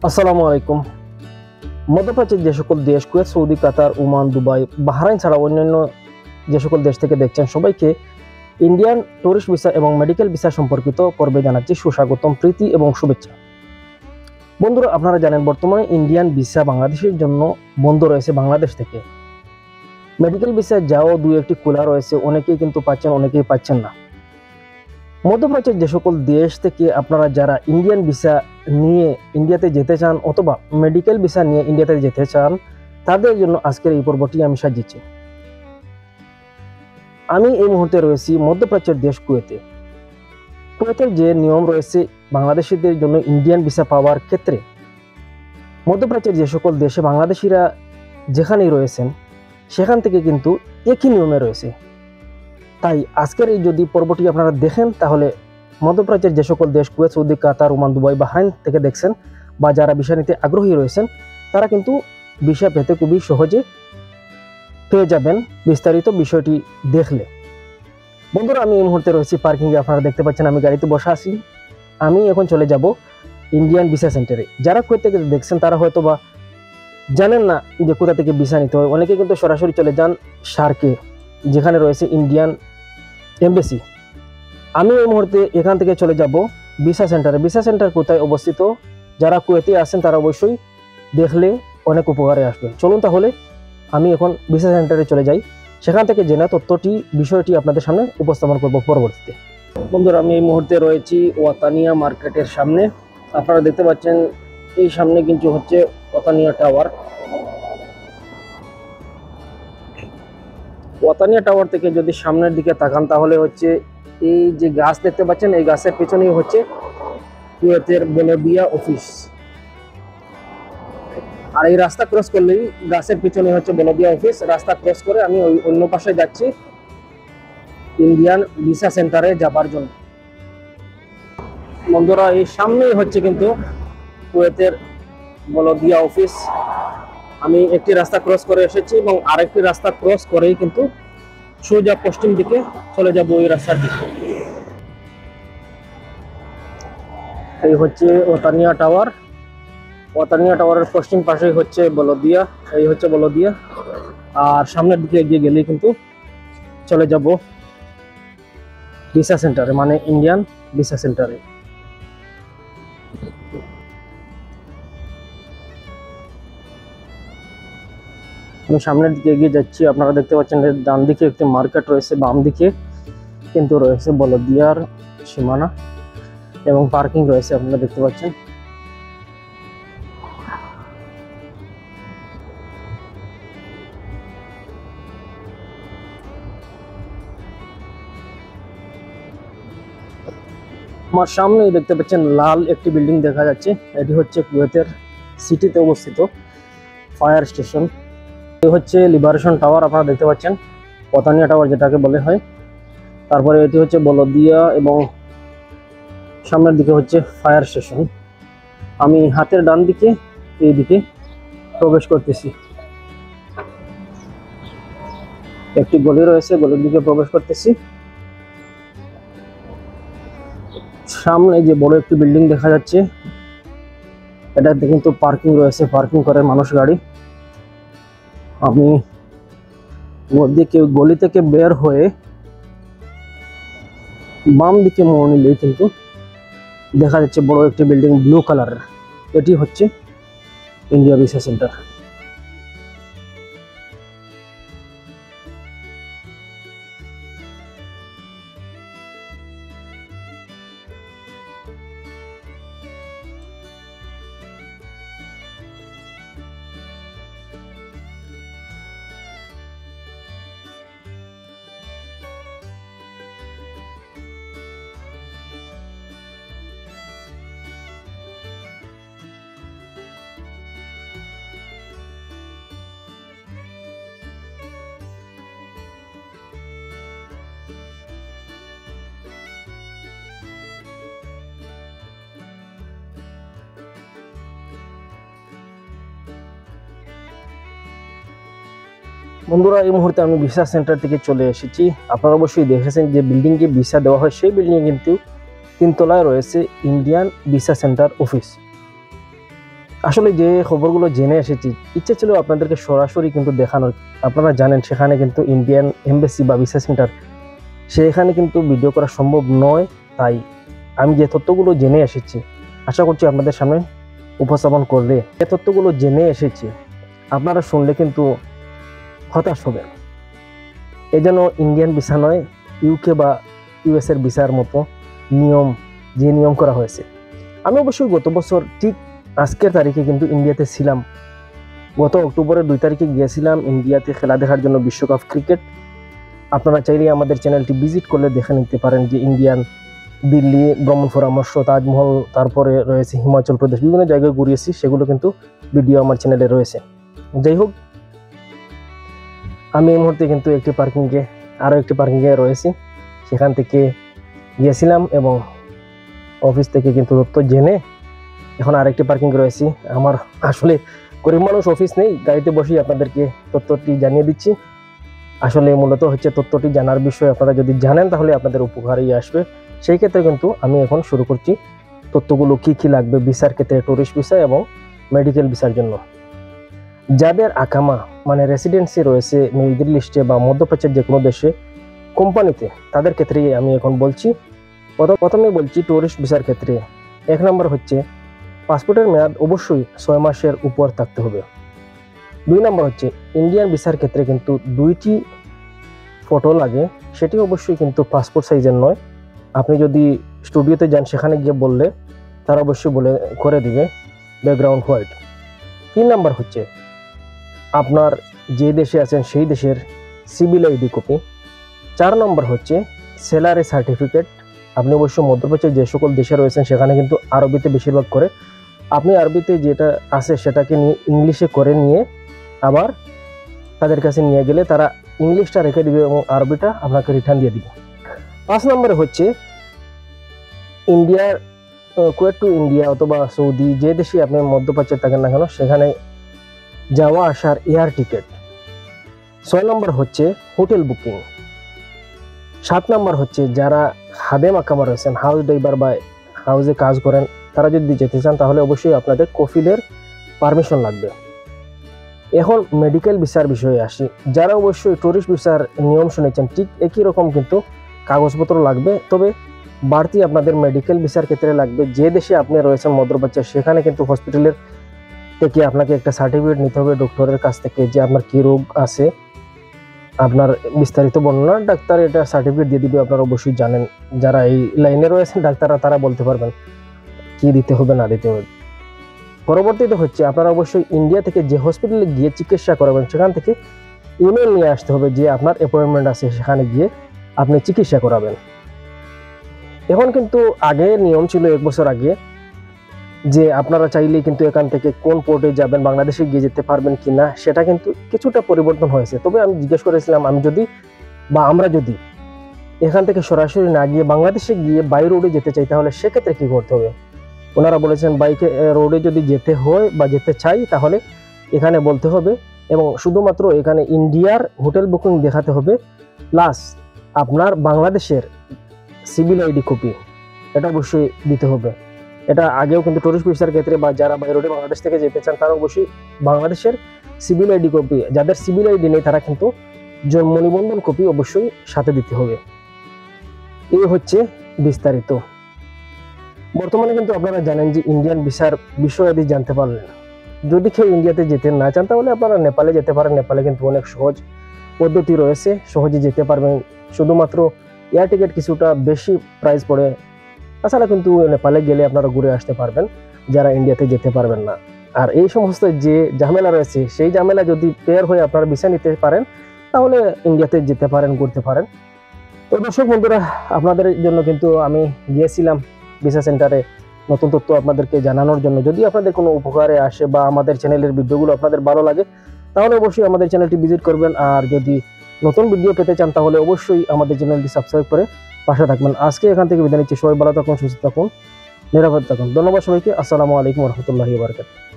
আসসালামু আলাইকুম। মধ্যপ্রাচ্যের যে সকল দেশ কুয়েত, সৌদি, কাতার, ওমান, দুবাই, বাহরাইন ছাড়া অন্যান্য যে সকল দেশ থেকে দেখছেন সবাইকে ইন্ডিয়ান ট্যুরিস্ট ভিসা এবং মেডিকেল ভিসা সম্পর্কিত পর্বে জানাচ্ছি সুস্বাগতম, প্রীতি এবং শুভেচ্ছা। বন্ধুরা, আপনারা জানেন বর্তমানে ইন্ডিয়ান ভিসা বাংলাদেশের জন্য বন্ধ রয়েছে বাংলাদেশ থেকে। মেডিকেল ভিসা যাও দুই একটি খোলা রয়েছে, অনেকেই কিন্তু পাচ্ছেন, অনেকেই পাচ্ছেন না। মধ্যপ্রাচ্যের যে সকল দেশ থেকে আপনারা যারা ইন্ডিয়ান ভিসা নিয়ে ইন্ডিয়াতে যেতে চান অথবা মেডিকেল ভিসা নিয়ে ইন্ডিয়াতে যেতে চান, তাদের জন্য আজকের এই পর্বটি আমি সাজিয়েছি। আমি এই মুহূর্তে রয়েছি মধ্যপ্রাচ্যের দেশ কুয়েতে। কুয়েতের যে নিয়ম রয়েছে বাংলাদেশিদের জন্য ইন্ডিয়ান ভিসা পাওয়ার ক্ষেত্রে, মধ্যপ্রাচ্যের যে সকল দেশে বাংলাদেশিরা যেখানেই রয়েছেন সেখান থেকে কিন্তু একই নিয়মে রয়েছে। তাই আজকের এই যদি পর্বটি আপনারা দেখেন, তাহলে মধ্যপ্রাচ্যের যে সকল দেশ কুয়েত, সৌদি, কাতার, ওমান, দুবাই, বাহরাইন থেকে দেখছেন বা যারা ভিসা নিতে আগ্রহী রয়েছেন, তারা কিন্তু ভিসা পেতে খুবই সহজে পেয়ে যাবেন বিস্তারিত বিষয়টি দেখলে। বন্ধুরা, আমি এই মুহূর্তে রয়েছি পার্কিংয়ে। আপনারা দেখতে পাচ্ছেন আমি গাড়িতে বসে আছি। আমি এখন চলে যাব ইন্ডিয়ান ভিসা সেন্টারে। যারা কুয়েত থেকে দেখছেন তারা হয়তো বা জানেন না যে কোথা থেকে ভিসা নিতে হয়। অনেকে কিন্তু সরাসরি চলে যান শারকে, যেখানে রয়েছে ইন্ডিয়ান এমবেসি। আমি এই মুহূর্তে এখান থেকে চলে যাব ভিসা সেন্টারে। ভিসা সেন্টার কোথায় অবস্থিত, যারা কুয়েতে আসেন তারা অবশ্যই দেখলে অনেক উপকারে আসবে। চলুন তাহলে আমি এখন ভিসা সেন্টারে চলে যাই, সেখান থেকে জেনে তথ্যটি বিষয়টি আপনাদের সামনে উপস্থাপন করব পরবর্তীতে। বন্ধুরা, আমি এই মুহূর্তে রয়েছি ওয়াতানিয়া মার্কেটের সামনে। আপনারা দেখতে পাচ্ছেন এই সামনে কিন্তু হচ্ছে ওয়াতানিয়া টাওয়ার। ওয়াতানিয়া টাওয়ার থেকে যদি সামনের দিকে তাকান তাহলে হচ্ছে এই যে গাছ দেখতে পাচ্ছেন, এই গাছের পেছনেই হচ্ছে কুয়েতের বলদিয়া অফিস। আর এই রাস্তা ক্রস করলেই গাছের পিছনে হচ্ছে বলদিয়া অফিস। রাস্তা ক্রস করে আমি ওই অন্য পাশে যাচ্ছি ইন্ডিয়ান ভিসা সেন্টারে যাবার জন্য। বন্ধুরা, এই সামনেই হচ্ছে কিন্তু কুয়েতের বলদিয়া অফিস। আমি একটি রাস্তা ক্রস করে এসেছি এবং আরেকটি রাস্তা ক্রস করেই কিন্তু সোজা পশ্চিম দিকে চলে যাব ওই রাস্তার দিকে। এই হচ্ছে ওয়াতানিয়া টাওয়ার। ওয়াতানিয়া টাওয়ারের পশ্চিম পাশেই হচ্ছে বলদিয়া। এই হচ্ছে বলদিয়া। আর সামনের দিকে এগিয়ে গেলেই কিন্তু চলে যাব ভিসা সেন্টারে, মানে ইন্ডিয়ান ভিসা সেন্টারে। আমি সামনের দিকে এগিয়ে যাচ্ছি। আপনারা দেখতে পাচ্ছেন ডান দিকে একটি মার্কেট রয়েছে, বাম দিকে কিন্তু রয়েছে বলদিয়ার সীমানা এবং পার্কিং রয়েছে, আপনারা দেখতে পাচ্ছেন। আমার সামনেই দেখতে পাচ্ছেন লাল একটি বিল্ডিং দেখা যাচ্ছে। এটি হচ্ছে কুয়েতের সিটিতে অবস্থিত ফায়ার স্টেশন। এটি হচ্ছে লিবারেশন টাওয়ার, আপনারা দেখতে পাচ্ছেন, ওয়াতানিয়া টাওয়ার যেটাকে বলে হয়। তারপরে এটি হচ্ছে বলদিয়া এবং সামনের দিকে হচ্ছে ফায়ার স্টেশন। আমি হাতের ডান দিকে এই দিকে প্রবেশ করতেছি। একটি গলি রয়েছে, গলির দিকে প্রবেশ করতেছি। সামনে যে বড় একটি বিল্ডিং দেখা যাচ্ছে, এটাতে কিন্তু পার্কিং রয়েছে, পার্কিং করে মানুষ গাড়ি। আমি গলি থেকে বের হয়ে বাম দিকে মোড় নিলেই কিন্তু দেখা যাচ্ছে বড় একটি বিল্ডিং ব্লু কালারের। এটি হচ্ছে ইন্ডিয়া ভিসা সেন্টার। বন্ধুরা, এই মুহূর্তে আমি ভিসা সেন্টার থেকে চলে এসেছি। আপনারা অবশ্যই দেখেছেন যে বিল্ডিংয়ে ভিসা দেওয়া হয়, সেই বিল্ডিংয়ে কিন্তু 3 তলায় রয়েছে ইন্ডিয়ান ভিসা সেন্টার অফিস। আসলে যে খবরগুলো জেনে এসেছি, ইচ্ছে ছিল আপনাদেরকে সরাসরি কিন্তু দেখানোর। আপনারা জানেন সেখানে কিন্তু ইন্ডিয়ান এমবাসি বা ভিসা সেন্টার, সেখানে কিন্তু ভিডিও করা সম্ভব নয়। তাই আমি যে তথ্যগুলো জেনে এসেছি আশা করছি আপনাদের সামনে উপস্থাপন করলে, যে তথ্যগুলো জেনে এসেছি আপনারা শুনলে কিন্তু হতাশ হবেন। এই যেন ইন্ডিয়ান ভিসা নয়, ইউকে বা ইউএস এর ভিসার মতো নিয়ম করা হয়েছে। আমি অবশ্যই গত বছর ঠিক আজকের তারিখে কিন্তু ইন্ডিয়াতে ছিলাম। গত অক্টোবরের 2 তারিখে গিয়েছিলাম ইন্ডিয়াতে খেলা দেখার জন্য, বিশ্বকাপ ক্রিকেট। আপনারা চাইলে আমাদের চ্যানেলটি ভিজিট করলে দেখে নিতে পারেন যে ইন্ডিয়ান দিল্লি ভ্রমণ পরামর্শ, তাজমহল, তারপরে রয়েছে হিমাচল প্রদেশ, বিভিন্ন জায়গায় ঘুরিয়েছি, সেগুলো কিন্তু ভিডিও আমার চ্যানেলে রয়েছে। যাই হোক, আমি এই মুহূর্তে কিন্তু আরও একটি পার্কিংয়ে রয়েছি। সেখান থেকে গিয়েছিলাম এবং অফিস থেকে কিন্তু তথ্য জেনে এখন আরেকটি পার্কিং রয়েছি। আমার আসলে গরিব মানুষ, অফিস নেই, গাড়িতে বসেই আপনাদেরকে তথ্যটি জানিয়ে দিচ্ছি। আসলে মূলত হচ্ছে তথ্যটি জানার বিষয়, আপনারা যদি জানেন তাহলে আপনাদের উপকারেই আসবে। সেই ক্ষেত্রে কিন্তু আমি এখন শুরু করছি তথ্যগুলো কি লাগবে ভিসার ক্ষেত্রে, ট্যুরিস্ট ভিসা এবং মেডিকেল ভিসার জন্য। যাদের আকামা মানে রেসিডেন্সি রয়েছে মিডল ইস্টে বা মধ্যপ্রাচ্যের যে কোনো দেশে কোম্পানিতে, তাদের ক্ষেত্রেই আমি এখন বলছি। প্রথমে বলছি ট্যুরিস্ট ভিসার ক্ষেত্রে 1 নম্বর হচ্ছে পাসপোর্টের মেয়াদ অবশ্যই 6 মাসের উপর থাকতে হবে। 2 নম্বর হচ্ছে ইন্ডিয়ান ভিসার ক্ষেত্রে কিন্তু 2টি ফটো লাগে, সেটি অবশ্যই কিন্তু পাসপোর্ট সাইজের নয়। আপনি যদি স্টুডিওতে যান সেখানে গিয়ে বললে তারা অবশ্যই করে দিবে ব্যাকগ্রাউন্ড হোয়াইট। 3 নম্বর হচ্ছে আপনার যে দেশে আছেন সেই দেশের সিভিল আইডি কপি। 4 নম্বর হচ্ছে স্যালারি সার্টিফিকেট। আপনি অবশ্যই মধ্যপ্রাচ্যের যে সকল দেশে রয়েছেন সেখানে কিন্তু আরবিতে বেশিরভাগ করে, আপনি আরবিতে যেটা আছে সেটাকে নিয়ে ইংলিশে করে নিয়ে আবার তাদের কাছে নিয়ে গেলে তারা ইংলিশটা রেখে দিবে এবং আরবিটা আপনাকে রিটার্ন দিয়ে দিবে। 5 নম্বরে হচ্ছে কুয়েত টু ইন্ডিয়া অথবা সৌদি, যে দেশে আপনি মধ্যপ্রাচ্যে থাকেন না কেন সেখানে যাওয়া আসার এয়ার টিকিট। 6 নম্বর হচ্ছে হোটেল বুকিং। 7 নম্বর হচ্ছে যারা খাদেম আকামা রয়েছেন, হাউস ড্রাইভার বা হাউসে কাজ করেন, তারা যদি যেতে চান তাহলে অবশ্যই আপনাদের কফিলের পারমিশন লাগবে। এখন মেডিকেল ভিসার বিষয়ে আসি। যারা অবশ্যই ট্যুরিস্ট ভিসার নিয়ম শুনেছেন ঠিক একই রকম কিন্তু কাগজপত্র লাগবে, তবে বাড়তি আপনাদের মেডিকেল ভিসার ক্ষেত্রে লাগবে যে দেশে আপনি রয়েছেন মধ্যপ্রাচ্যে, সেখানে কিন্তু হসপিটালের থেকে আপনাকে একটা সার্টিফিকেট নিতে হবে ডক্টরের কাছ থেকে যে আপনার কী রোগ আছে, আপনার বিস্তারিত বর্ণনা ডাক্তার এটা সার্টিফিকেট দিয়ে দিবে। আপনারা অবশ্যই জানেন, যারা এই লাইনে রয়েছেন ডাক্তাররা, তারা বলতে পারবেন কি দিতে হবে না দিতে হবে। পরবর্তীতে হচ্ছে আপনারা অবশ্যই ইন্ডিয়া থেকে যে হসপিটালে গিয়ে চিকিৎসা করাবেন সেখান থেকে ইমেল নিয়ে আসতে হবে যে আপনার অ্যাপয়েন্টমেন্ট আছে, সেখানে গিয়ে আপনি চিকিৎসা করাবেন। এখন কিন্তু আগে নিয়ম ছিল 1 বছর আগে যে আপনারা চাইলেই কিন্তু এখান থেকে কোন পোর্টে যাবেন, বাংলাদেশে গিয়ে যেতে পারবেন কিনা, সেটা কিন্তু কিছুটা পরিবর্তন হয়েছে। তবে আমি জিজ্ঞেস করেছিলাম আমরা যদি এখান থেকে সরাসরি না গিয়ে বাংলাদেশে গিয়ে বাই রোডে যেতে চাই তাহলে সেক্ষেত্রে কি করতে হবে। ওনারা বলেছেন বাইকে রোডে যদি যেতে হয় বা যেতে চাই তাহলে এখানে বলতে হবে এবং শুধুমাত্র এখানে ইন্ডিয়ার হোটেল বুকিং দেখাতে হবে, প্লাস আপনার বাংলাদেশের সিভিল আইডি কপি এটা অবশ্যই দিতে হবে। এটা আগেও কিন্তু টুরিস্ট ভিসার ক্ষেত্রে বা যারা বাই রোডে বাংলাদেশ থেকে যেতে চান তারা অবশ্যই বাংলাদেশের সিভিল আইডি কপি, যাদের সিভিল আইডি নেই তারা কিন্তু জন্ম নিবন্ধন কপি অবশ্যই সাথে দিতে হবে। এই হচ্ছে বিস্তারিত। বর্তমানে কিন্তু আপনারা জানেন যে ইন্ডিয়ান ভিসার বিষয়াদি জানতে পারলেন। যদি কেউ ইন্ডিয়াতে যেতে না চান তাহলে আপনারা নেপালে যেতে পারেন। নেপালে কিন্তু অনেক সহজ পদ্ধতি রয়েছে, সহজে যেতে পারবেন। শুধুমাত্র এয়ার টিকিট কিছুটা বেশি প্রাইস পড়ে, তাছাড়া কিন্তু নেপালে গেলে আপনারা ঘুরে আসতে পারবেন যারা ইন্ডিয়াতে যেতে পারবেন না। আর এই সমস্ত যে ঝামেলা রয়েছে সেই ঝামেলা যদি পেয়ার হয়ে আপনারা ভিসা নিতে পারেন তাহলে ইন্ডিয়াতে যেতে পারেন, ঘুরতে পারেন। তো দর্শক বন্ধুরা, আপনাদের জন্য কিন্তু আমি গিয়েছিলাম ভিসা সেন্টারে নতুন তথ্য আপনাদেরকে জানানোর জন্য। যদি আপনাদের কোনো উপকারে আসে বা আমাদের চ্যানেলের ভিডিওগুলো আপনাদের ভালো লাগে তাহলে অবশ্যই আমাদের চ্যানেলটি ভিজিট করবেন। আর যদি নতুন ভিডিও পেতে চান তাহলে অবশ্যই আমাদের চ্যানেলটি সাবস্ক্রাইব করে পাশে থাকবেন। আজকে এখান থেকে বিদায় নিচ্ছি। সবাই ভালো থাকুন, সুস্থ থাকুন, নিরাপদ থাকুন। ধন্যবাদ সবাইকে। আসসালামু আলাইকুম রহমতুল্লাহি ওয়া বারাকাতুহু।